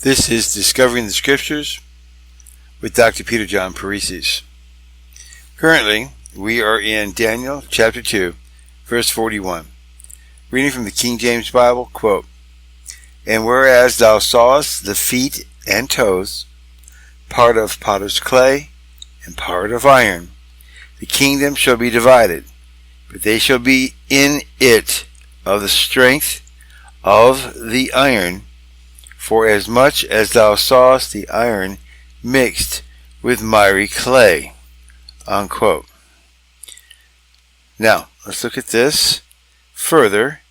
This is Discovering the Scriptures with Dr. Peter John Parisis. Currently, we are in Daniel chapter 2, verse 41. Reading from the King James Bible, quote, "And whereas thou sawest the feet and toes, part of potter's clay and part of iron, the kingdom shall be divided, but they shall be in it of the strength of the iron, for as much as thou sawest the iron mixed with miry clay." Unquote. Now, let's look at this further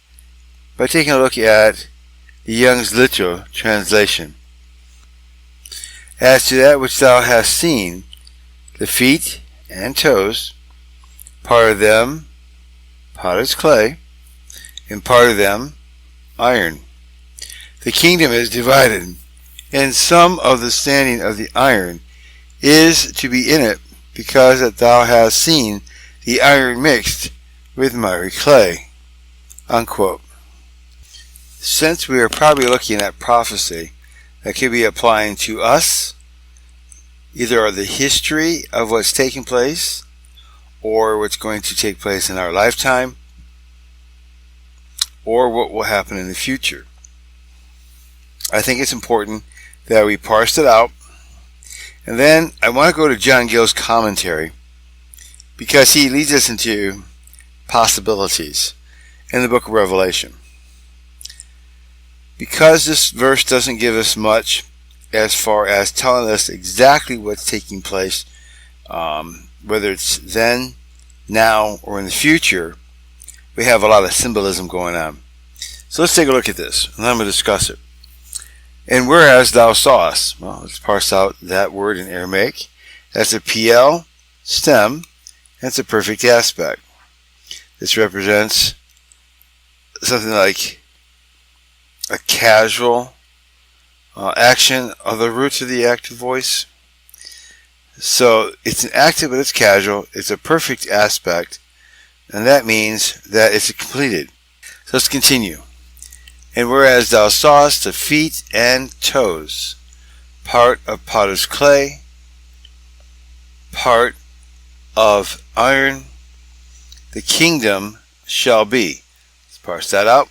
by taking a look at the Young's Literal Translation. "As to that which thou hast seen, the feet and toes, part of them potter's clay, and part of them iron. The kingdom is divided, and some of the standing of the iron is to be in it, because that thou hast seen the iron mixed with miry clay." Unquote. Since we are probably looking at prophecy that could be applying to us, either the history of what's taking place or what's going to take place in our lifetime, or what will happen in the future, I think it's important that we parse it out. And then I want to go to John Gill's commentary, because he leads us into possibilities in the book of Revelation. Because this verse doesn't give us much as far as telling us exactly what's taking place, whether it's then, now, or in the future, we have a lot of symbolism going on. So let's take a look at this, and I'm going to discuss it. "And whereas thou sawest," well, let's parse out that word in Aramaic. That's a PL stem, and it's a perfect aspect. This represents something like a casual action of the roots of the active voice. So it's an active, but it's casual. It's a perfect aspect, and that means that it's completed. So let's continue. "And whereas thou sawest the feet and toes, part of potter's clay, part of iron, the kingdom shall be." Let's parse that out.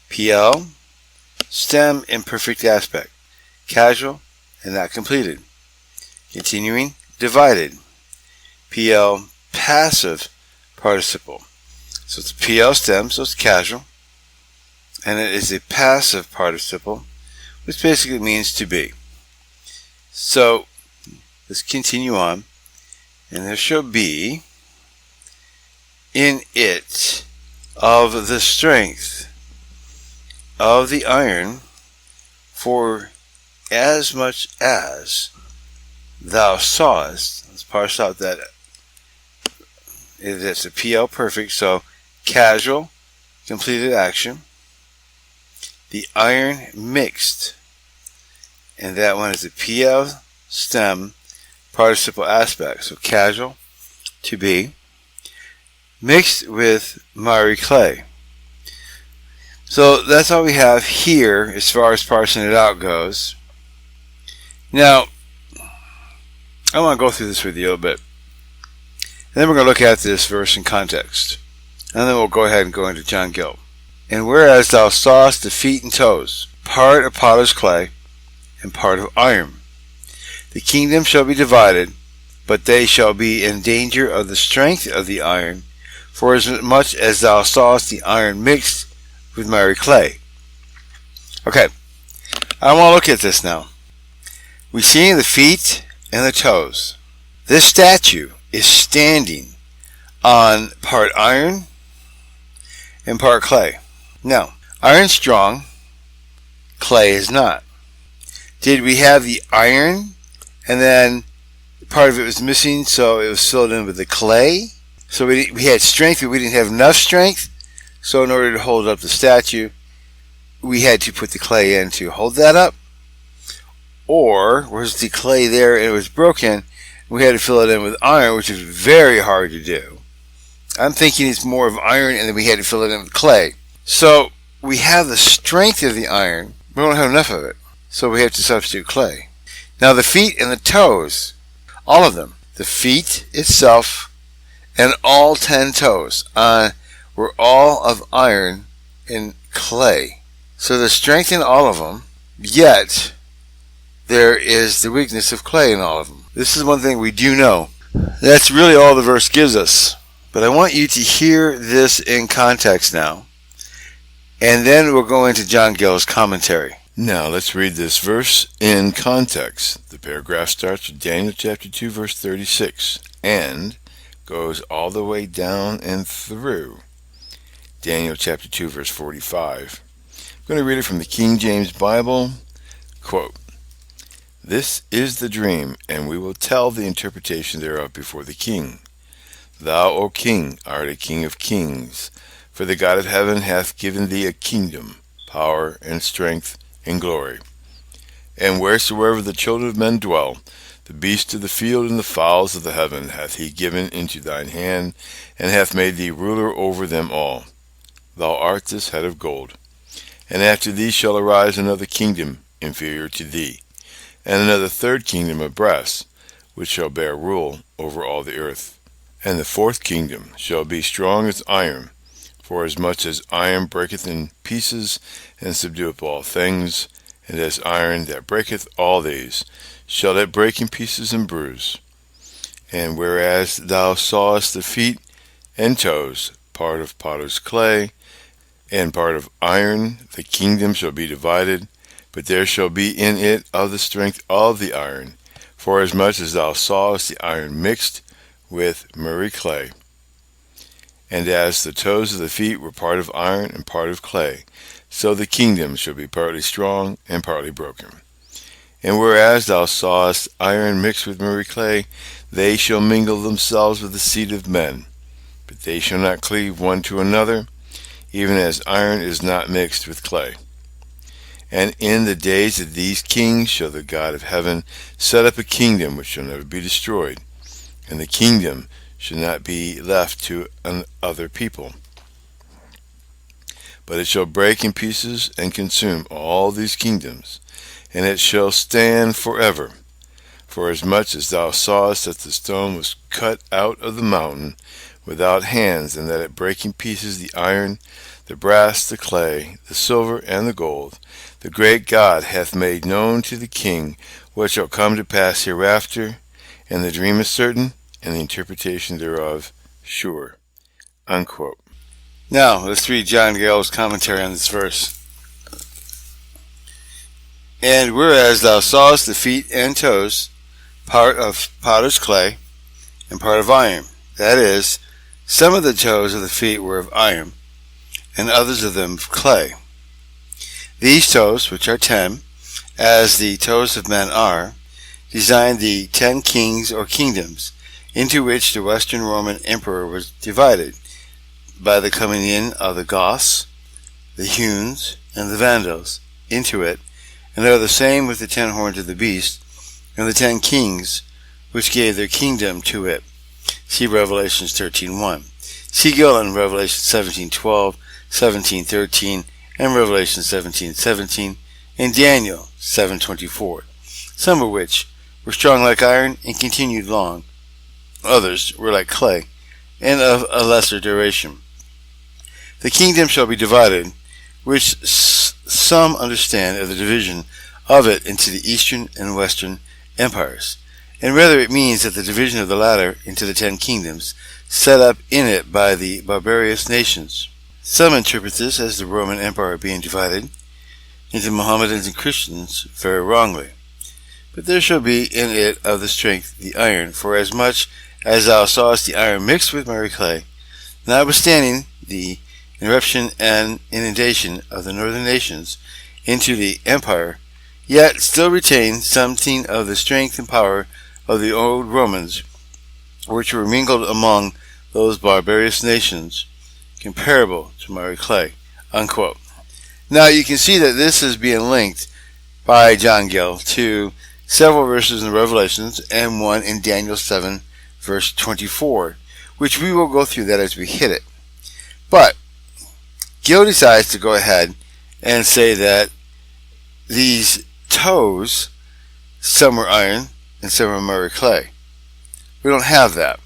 PL, stem, imperfect aspect, casual and not completed. Continuing, divided. PL, passive participle. So it's a PL stem, so it's casual. And it is a passive participle, which basically means to be. So let's continue on. "And there shall be in it of the strength of the iron, for as much as thou sawest." Let's parse out that. It's a PL perfect, so casual, completed action. The iron mixed, and that one is a PL stem participle aspect, so casual, to be, mixed with miry clay. So that's all we have here as far as parsing it out goes. Now, I want to go through this with you a little bit, and then we're going to look at this verse in context, and then we'll go ahead and go into John Gill. "And whereas thou sawest the feet and toes, part of potter's clay and part of iron, the kingdom shall be divided, but they shall be in danger of the strength of the iron, for as much as thou sawest the iron mixed with miry clay." Okay, I want to look at this now. We see the feet and the toes. This statue is standing on part iron and part clay. Now, iron's strong, clay is not. Did we have the iron and then part of it was missing, so it was filled in with the clay? So we had strength, but we didn't have enough strength. So in order to hold up the statue, we had to put the clay in to hold that up. Or was the clay there and it was broken, we had to fill it in with iron, which is very hard to do. I'm thinking it's more of iron, and then we had to fill it in with clay. So we have the strength of the iron, we don't have enough of it. so we have to substitute clay. Now the feet and the toes, all of them, the feet itself and all 10 toes were all of iron and clay. So the strength in all of them, yet there is the weakness of clay in all of them. This is one thing we do know. That's really all the verse gives us. But I want you to hear this in context now. And then we'll go into John Gill's commentary. Now let's read this verse in context. The paragraph starts with Daniel chapter 2 verse 36 and goes all the way down and through Daniel chapter 2 verse 45. I'm going to read it from the King James Bible. Quote, "This is the dream, and we will tell the interpretation thereof before the king. Thou, O king, art a king of kings, for the God of heaven hath given thee a kingdom, power, and strength, and glory. And wheresoever the children of men dwell, the beasts of the field and the fowls of the heaven hath he given into thine hand, and hath made thee ruler over them all. Thou art this head of gold. And after thee shall arise another kingdom inferior to thee, and another third kingdom of brass, which shall bear rule over all the earth. And the fourth kingdom shall be strong as iron, forasmuch as iron breaketh in pieces, and subdueth all things, and as iron that breaketh all these, shall it break in pieces and bruise. And whereas thou sawest the feet and toes, part of potter's clay, and part of iron, the kingdom shall be divided, but there shall be in it of the strength of the iron, forasmuch as thou sawest the iron mixed with murry clay. And as the toes of the feet were part of iron and part of clay, so the kingdom shall be partly strong and partly broken. And whereas thou sawest iron mixed with murry clay, they shall mingle themselves with the seed of men, but they shall not cleave one to another, even as iron is not mixed with clay. And in the days of these kings shall the God of heaven set up a kingdom which shall never be destroyed, and the kingdom shall not be left to other people, but it shall break in pieces and consume all these kingdoms, and it shall stand forever. Forasmuch as thou sawest that the stone was cut out of the mountain without hands, and that it brake in pieces the iron, the brass, the clay, the silver, and the gold, the great God hath made known to the king what shall come to pass hereafter, and the dream is certain, and the interpretation thereof sure." Unquote. Now, let's read John Gill's commentary on this verse. "And whereas thou sawest the feet and toes, part of potter's clay, and part of iron, that is, some of the toes of the feet were of iron, and others of them of clay. These toes, which are 10, as the toes of men are, designed the 10 kings or kingdoms, into which the Western Roman Emperor was divided, by the coming in of the Goths, the Huns, and the Vandals, into it, and are the same with the 10 horns of the beast, and the 10 kings, which gave their kingdom to it." See Revelations 13:1. See Gill in Revelation 17:12, 17:13, and Revelation 17:17, and Daniel 7:24, some of which were strong like iron and continued long. Others were like clay, and of a lesser duration. "The kingdom shall be divided, which some understand as the division of it into the eastern and western empires, and rather it means that the division of the latter into the 10 kingdoms set up in it by the barbarous nations. Some interpret this as the Roman Empire being divided into Mohammedans and Christians very wrongly. But there shall be in it of the strength the iron, forasmuch as thou sawest the iron mixed with murry clay, notwithstanding the irruption and inundation of the northern nations into the empire, yet still retain something of the strength and power of the old Romans, which were mingled among those barbarous nations, comparable to murry clay." Unquote. Now you can see that this is being linked by John Gill to several verses in the Revelations and one in Daniel 7 verse 24, which we will go through that as we hit it. But Gill decides to go ahead and say that these toes, some were iron and some were Murray clay. We don't have that.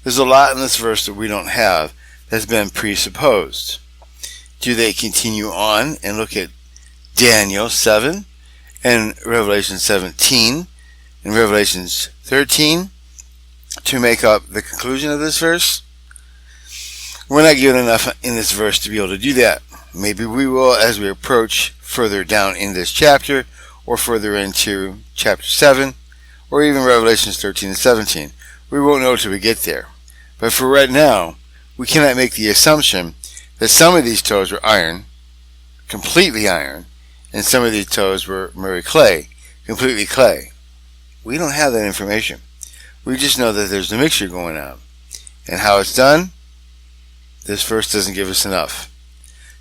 There's a lot in this verse that we don't have that's been presupposed. Do they continue on and look at Daniel 7 and Revelation 17 and Revelation 13 to make up the conclusion of this verse? We're not given enough in this verse to be able to do that. Maybe we will as we approach further down in this chapter, or further into chapter 7, or even Revelations 13 and 17. We won't know till we get there. But for right now, we cannot make the assumption that some of these toes were iron, completely iron, and some of these toes were Murray clay, completely clay. We don't have that information. We just know that there's a mixture going on. And how it's done, this verse doesn't give us enough.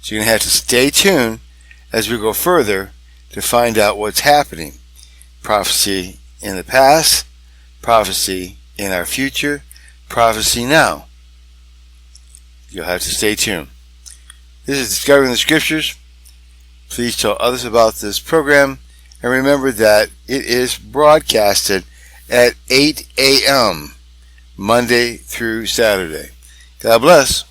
So you're going to have to stay tuned as we go further to find out what's happening. Prophecy in the past, prophecy in our future, prophecy now. You'll have to stay tuned. This is Discovering the Scriptures. Please tell others about this program, and remember that it is broadcasted at 8 a.m. Monday through Saturday. God bless.